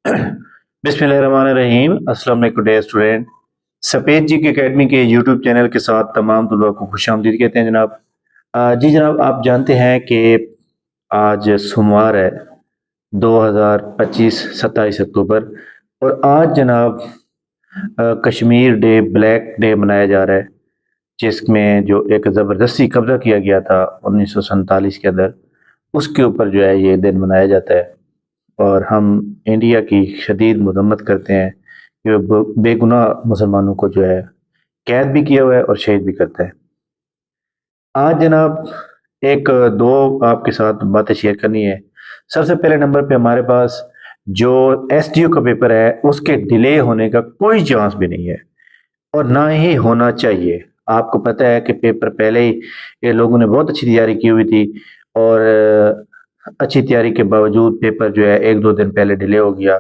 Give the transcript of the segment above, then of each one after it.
बिस्मिल्लाहिर्रहमानिर्रहीम। अस्सलाम वालेकुम डियर स्टूडेंट। सफ़ेद जी की अकेडमी के यूट्यूब चैनल के साथ तमाम तलबा को खुशामदीद कहते हैं जनाब। जी जनाब, आप जानते हैं कि आज सोमवार है, 2025 27 अक्टूबर। और आज जनाब कश्मीर डे, ब्लैक डे मनाया जा रहा है, जिसमें जो एक ज़बरदस्ती कब्ज़ा किया गया था 1947 के अंदर, उसके ऊपर जो है ये दिन मनाया जाता है। और हम इंडिया की शदीद मजम्मत करते हैं कि वो बेगुनाह मुसलमानों को जो है कैद भी किया हुआ है और शहीद भी करता है। आज जनाब एक दो आपके साथ बातें शेयर करनी है। सबसे पहले नंबर पे हमारे पास जो एसडीओ का पेपर है, उसके डिले होने का कोई चांस भी नहीं है और ना ही होना चाहिए। आपको पता है कि पेपर पहले ही ये लोगों ने बहुत अच्छी तैयारी की हुई थी और अच्छी तैयारी के बावजूद पेपर जो है एक दो दिन पहले डिले हो गया।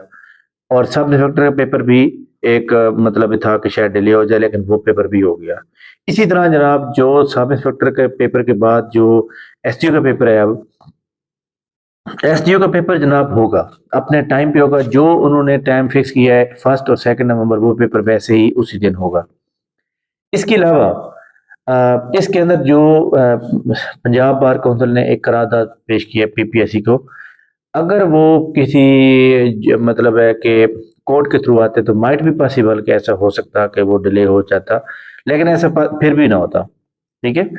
और सब इंस्पेक्टर का पेपर भी एक मतलब था कि शायद डिले हो जाए, लेकिन वो पेपर भी हो गया। इसी तरह जनाब जो सब इंस्पेक्टर के पेपर के बाद जो एसडीओ का पेपर है, अब एसडीओ का पेपर जनाब होगा, अपने टाइम पे होगा। जो उन्होंने टाइम फिक्स किया है 1 और 2 नवंबर, वो पेपर वैसे ही उसी दिन होगा। इसके अलावा इसके अंदर जो पंजाब बार काउंसिल ने एक करारदाद पेश किया पीपीएससी को, अगर वो किसी मतलब है कि कोर्ट के थ्रू आते तो माइट भी पॉसिबल कि ऐसा हो सकता कि वो डिले हो जाता, लेकिन ऐसा फिर भी ना होता। ठीक है,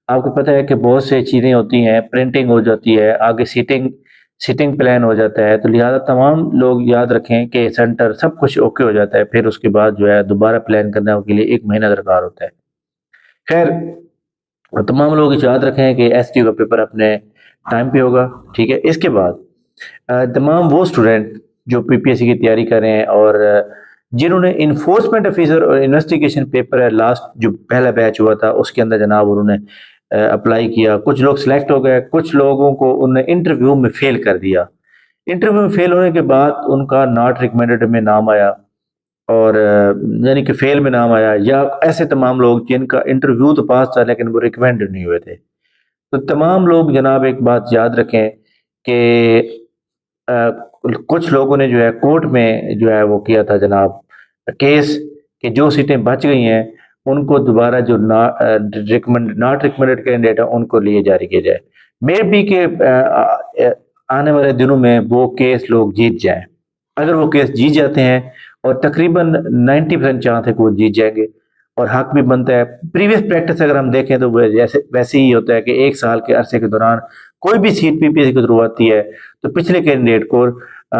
आपको पता है कि बहुत से चीज़ें होती हैं, प्रिंटिंग हो जाती है, आगे सीटिंग सीटिंग प्लान हो जाता है, तो लिहाजा तमाम लोग याद रखें कि सेंटर सब कुछ ओके हो जाता है, फिर उसके बाद जो है दोबारा प्लान करने के लिए 1 महीना दरकार होता है। खैर, तमाम लोग याद रखें कि एसटीओ का पेपर अपने टाइम पे होगा। ठीक है, इसके बाद तमाम वो स्टूडेंट जो पीपीएससी की तैयारी कर रहे हैं और जिन्होंने इन्फोर्समेंट ऑफिसर और इन्वेस्टिगेशन पेपर है, लास्ट जो पहला बैच हुआ था उसके अंदर जनाब उन्होंने अप्लाई किया, कुछ लोग सिलेक्ट हो गए, कुछ लोगों को उन्होंने इंटरव्यू में फेल कर दिया। इंटरव्यू में फेल होने के बाद उनका नॉट रिकमेंडेड में नाम आया और यानी कि फेल में नाम आया, या ऐसे तमाम लोग जिनका इंटरव्यू तो पास था लेकिन वो रिकमेंडेड नहीं हुए थे। तो तमाम लोग जनाब एक बात याद रखें कि कुछ लोगों ने जो है कोर्ट में जो है वो किया था जनाब केस, कि जो सीटें बच गई हैं उनको दोबारा जो रिकमेंड नॉट रिकमेंडेड कैंडिडेट है उनको लिए जारी किया जाए। मे बी के आने वाले दिनों में वो केस लोग जीत जाएं। अगर वो केस जीत जाते हैं, और तकरीबन 90% चांस है कि वो जीत जाएंगे और हक भी बनता है। प्रीवियस प्रैक्टिस अगर हम देखें तो वो जैसे वैसे ही होता है कि 1 साल के अरसे के दौरान कोई भी सीट पीपीएससी के थ्रू आती है तो पिछले कैंडिडेट को,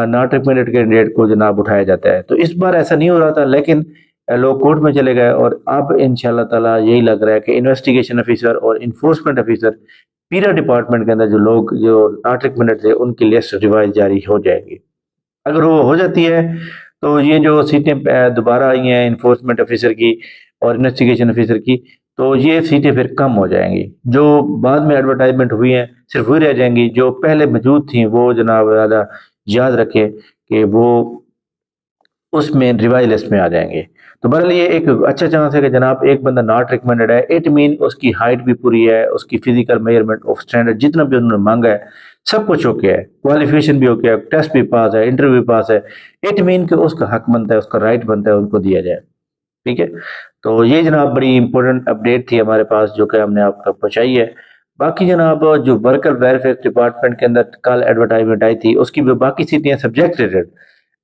नॉट रिकमेंडेड कैंडिडेट को जनाब उठाया जाता है। तो इस बार ऐसा नहीं हो रहा था, लेकिन लोग कोर्ट में चले गए और अब इंशाल्लाह ताला यही लग रहा है कि इन्वेस्टिगेशन ऑफिसर और इन्फोर्समेंट ऑफिसर पीरा डिपार्टमेंट के अंदर जो लोग जो नॉट रिकमेंडेड थे उनकी लिस्ट रिवाइज जारी हो जाएगी। अगर वो हो जाती है तो ये जो सीटें दोबारा आई हैं इन्फोर्समेंट ऑफिसर की और इन्वेस्टिगेशन ऑफिसर की, तो ये सीटें फिर कम हो जाएंगी। जो बाद में एडवर्टाइजमेंट हुई हैं सिर्फ वही रह जाएंगी, जो पहले मौजूद थी वो जनाब ज़्यादा याद रखें कि वो उसमें रिवाइज लिस्ट में आ जाएंगे। तो बहरहाल ये एक अच्छा चांस है कि जनाब एक बंदा नॉट रिकमेंडेड है, इट मीन उसकी हाइट भी पूरी है, उसकी फिजिकल मेजरमेंट ऑफ स्टैंडर्ड जितना भी उन्होंने मांगा है सब कुछ ओके है, क्वालिफिकेशन भी ओके है, टेस्ट भी पास है, इंटरव्यू भी पास है। इट मीन कि उसका हक बनता है, उसका राइट बनता है, उनको दिया जाए। ठीक है, तो ये जनाब बड़ी इंपॉर्टेंट अपडेट थी हमारे पास जो कि हमने आप तक पहुंचाई है। बाकी जनाब जो वर्कर वेलफेयर डिपार्टमेंट के अंदर कल एडवर्टाइजमेंट आई थी उसकी भी बाकी सीटें हैं सब्जेक्ट रिलेटेड,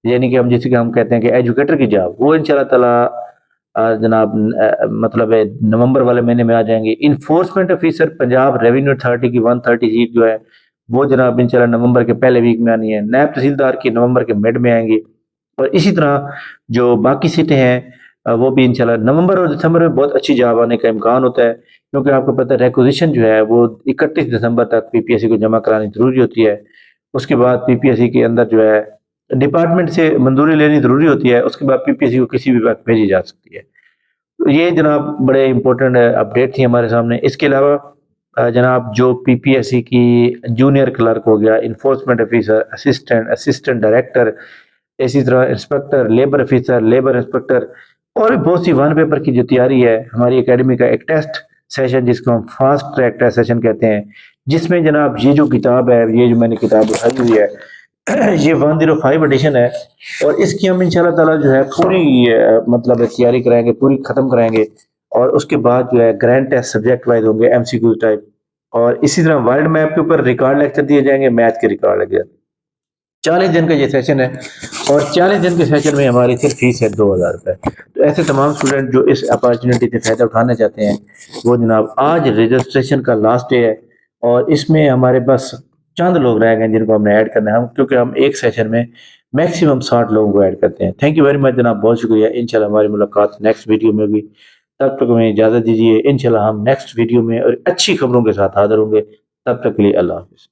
यानी कि हम जिसे कि हम कहते हैं कि एजुकेटर की जॉब, वो इंशाल्लाह ताला जनाब मतलब है नवंबर वाले महीने में आ जाएंगे। Enforcement officer Punjab revenue authority की 130 सीट जो है वो जनाब इंशाल्लाह नवंबर के पहले वीक में आनी है। नायब तहसीलदार की नवंबर के मिड में आएंगी। और इसी तरह जो बाकी सीटें हैं वो भी इंशाल्लाह नवंबर और दिसंबर में बहुत अच्छी जॉब आने का इम्कान होता है, क्योंकि आपको पता है रिक्विजिशन जो है वो 31 दिसंबर तक पीपीएससी को जमा करानी जरूरी होती है। उसके बाद पीपीएससी के अंदर जो है डिपार्टमेंट से मंजूरी लेनी ज़रूरी होती है, उसके बाद पीपीएससी को किसी भी वक्त भेजी जा सकती है। तो ये जनाब बड़े इंपॉर्टेंट अपडेट थी हमारे सामने। इसके अलावा जनाब जो पीपीएससी की जूनियर क्लर्क हो गया, enforcement officer, assistant, assistant director, इसी तरह inspector, labour officer, labour inspector, और भी बहुत सी वन पेपर की जो तैयारी है, हमारी एकेडमी का एक टेस्ट सेशन जिसको हम फास्ट ट्रैक टेस्ट सेशन कहते हैं, जिसमें जनाब ये जो किताब है, ये जो मैंने किताब उठाई हुई है یہ 105 ایڈیشن ہے، اور اس کی ہم انشاءاللہ تعالیٰ جو ہے پوری مطلب تیاری کرائیں گے، پوری ختم کرائیں گے، اور اس کے بعد جو ہے گرینڈ ٹیسٹ سبجیکٹ وائز ہوں گے، ایم سی کیو ٹائپ، اور اسی طرح ورلڈ میپ کے اوپر ریکارڈ لیکچر دیے جائیں گے، میتھ کے ریکارڈ لگے جائیں گے۔ 40 دن کا یہ سیشن ہے، اور 40 دن کے سیشن میں ہماری صرف فیس ہے 2000 روپے۔ تو ایسے تمام اسٹوڈنٹ جو اس اپارچونیٹی سے فائدہ اٹھانا چاہتے ہیں، وہ جناب آج رجسٹریشن کا لاسٹ ڈے ہے، اور اس میں ہمارے پاس چند لوگ رہ گئے ہیں جن کو ہم نے ایڈ کرنا ہے، کیونکہ ہم ایک سیشن میں میکسیمم 60 لوگوں کو ایڈ کرتے ہیں۔ تھینک یو ویری مچ جناب، بہت شکریہ۔ انشاءاللہ ہماری ملاقات نیکسٹ ویڈیو میں ہوگی، تب تک ہمیں اجازت دیجیے۔ انشاءاللہ ہم نیکسٹ ویڈیو میں اور اچھی خبروں کے ساتھ حاضر ہوں گے، تب تک کے لیے اللہ حافظ۔